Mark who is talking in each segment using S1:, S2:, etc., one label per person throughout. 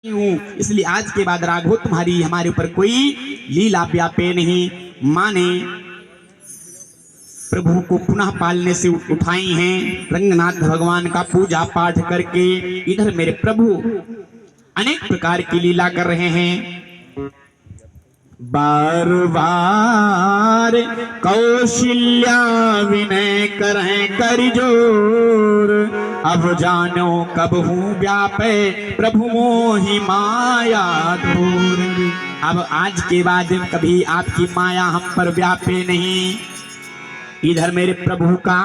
S1: हूँ, इसलिए आज के बाद राघव तुम्हारी हमारे ऊपर कोई लीला व्यापे नहीं। माने प्रभु को पुनः पालने से उठाई हैं, रंगनाथ भगवान का पूजा पाठ करके इधर मेरे प्रभु अनेक प्रकार की लीला कर रहे हैं। बार बार कौशल्या विनय करें कर जोर, अब जानो कब हूँ व्यापे प्रभु मोहि माया दूर। अब आज के बाद कभी आपकी माया हम पर व्यापे नहीं। इधर मेरे प्रभु का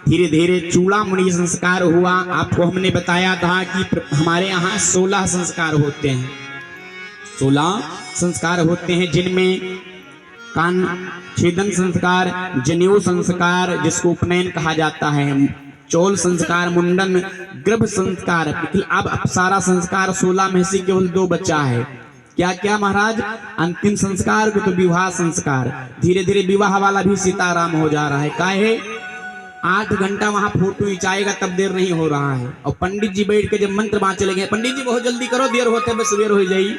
S1: धीरे धीरे चूड़ामणि संस्कार हुआ। आपको हमने बताया था कि हमारे यहाँ 16 संस्कार होते हैं। 16 संस्कार होते हैं, जिनमें कान छेदन संस्कार, जनेऊ संस्कार जिसको उपनयन कहा जाता है, चौल संस्कार, मुंडन, गर्भ संस्कार। अब सारा संस्कार 16 में से केवल 2 बचा है। क्या क्या महाराज? अंतिम संस्कार को तो विवाह संस्कार। धीरे धीरे विवाह वाला भी सीताराम हो जा रहा है। काहे? 8 घंटा वहां फोटो खिंचाएगा तब देर नहीं हो रहा है, और पंडित जी बैठ के जब मंत्र वहां चले गए, पंडित जी बहुत जल्दी करो, देर होते बस देर हो जाई।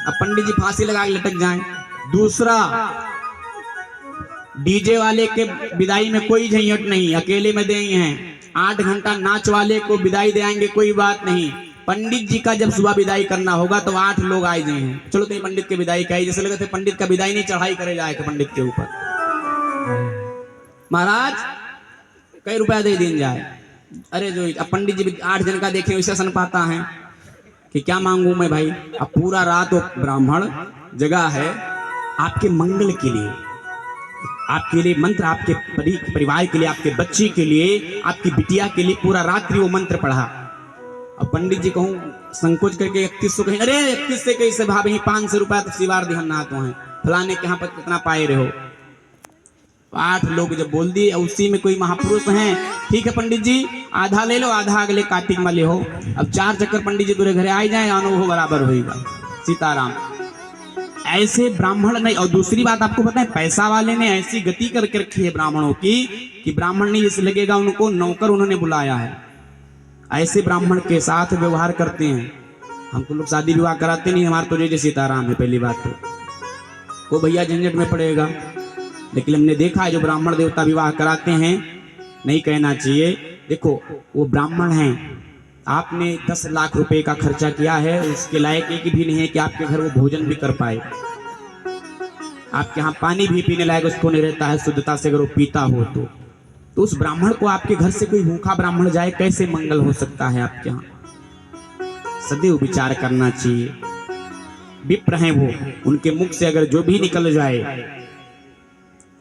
S1: अब पंडित जी फांसी लगा के लटक जाए। दूसरा, डीजे वाले के विदाई में कोई झंझट नहीं, अकेले में देंगे हैं। 8 घंटा नाच वाले को विदाई देंगे, कोई बात नहीं। पंडित जी का जब सुबह विदाई करना होगा तो 8 लोग आए जाए हैं। चलो कहीं पंडित के विदाई का, जैसे लगे थे पंडित का विदाई नहीं, चढ़ाई करे जाएगा पंडित के ऊपर। महाराज कई रुपया दे दिन जाए। अरे जो अब पंडित जी 8 जन का देखे वैसे सन पाता है कि क्या मांगू मैं भाई। अब पूरा रात वो ब्राह्मण जगह है आपके मंगल के लिए, आपके लिए मंत्र, आपके परिवार के लिए, आपके बच्चे के लिए, आपकी बिटिया के लिए पूरा रात्रि वो मंत्र पढ़ा। अब पंडित जी कहूँ संकोच करके 3100 कहें, अरे 31 से कैसे भाभी, 500 रुपया तो सिवार दिहन ना तो है, फलाने के यहाँ पर कितना पाए रहे हो। 8 लोग जब बोल दिए, उसी में कोई महापुरुष हैं, ठीक है पंडित जी आधा ले लो, आधा अगले कार्तिक में ले हो। अब 4 चक्कर पंडित जी तुरे घरे आ जाए, अनुभव बराबर होगा। सीताराम ऐसे ब्राह्मण नहीं। और दूसरी बात आपको पता है, पैसा वाले ने ऐसी गति करके रखी है ब्राह्मणों की कि ब्राह्मण नहीं जैसे लगेगा उनको नौकर उन्होंने बुलाया है। ऐसे ब्राह्मण के साथ व्यवहार करते हैं। हमको लोग शादी विवाह कराते नहीं, हमारे तो जय सीताराम है। पहली बात तो वो भैया झंझट में पड़ेगा, लेकिन हमने देखा है जो ब्राह्मण देवता विवाह कराते हैं, नहीं कहना चाहिए। देखो वो ब्राह्मण हैं, आपने 10 लाख रुपए का खर्चा किया है, उसके लायक एक भी नहीं है कि आपके घर वो भोजन भी कर पाए। आपके यहाँ पानी भी पीने लायक उसको नहीं रहता है शुद्धता से, अगर वो पीता हो तो उस ब्राह्मण को आपके घर से कोई भूखा ब्राह्मण जाए, कैसे मंगल हो सकता है आपके यहाँ? सदैव विचार करना चाहिए। विप्र हैं वो, उनके मुख से अगर जो भी निकल जाए,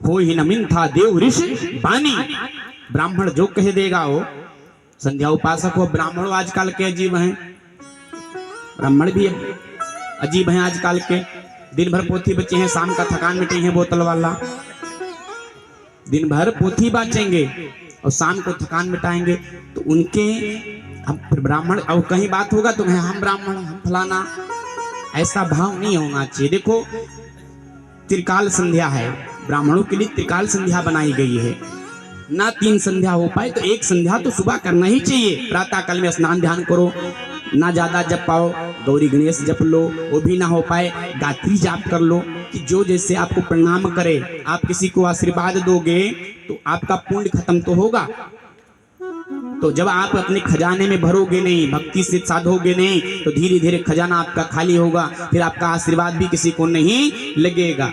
S1: हो ही न मिथ्या देव ऋषि वाणी, ब्राह्मण जो कह देगा वो। संध्या उपासक हो, ब्राह्मण आजकल के अजीब हैं, ब्राह्मण भी अजीब हैं आजकल के। दिन भर पोथी बचे हैं, शाम का थकान मिटे हैं बोतल वाला। दिन भर पोथी बाचेंगे और शाम को थकान मिटाएंगे, तो उनके हम ब्राह्मण, और कहीं बात होगा तो हम ब्राह्मण, हम फलाना, ऐसा भाव नहीं होना चाहिए। देखो त्रिकाल संध्या है, ब्राह्मणों के लिए त्रिकाल संध्या बनाई गई है। ना 3 संध्या हो पाए तो 1 संध्या तो सुबह करना ही चाहिए। प्रातः काल में स्नान ध्यान करो, ना ज्यादा जप पाओ गौरी गणेश जप लो, वो भी ना हो पाए गायत्री जाप कर लो, कि जो जैसे आपको प्रणाम करे। आप किसी को आशीर्वाद दोगे तो आपका पुण्य खत्म तो होगा। तो जब आप अपने खजाने में भरोगे नहीं, भक्ति से साधोगे नहीं, तो धीरे धीरे खजाना आपका खाली होगा, फिर आपका आशीर्वाद भी किसी को नहीं लगेगा।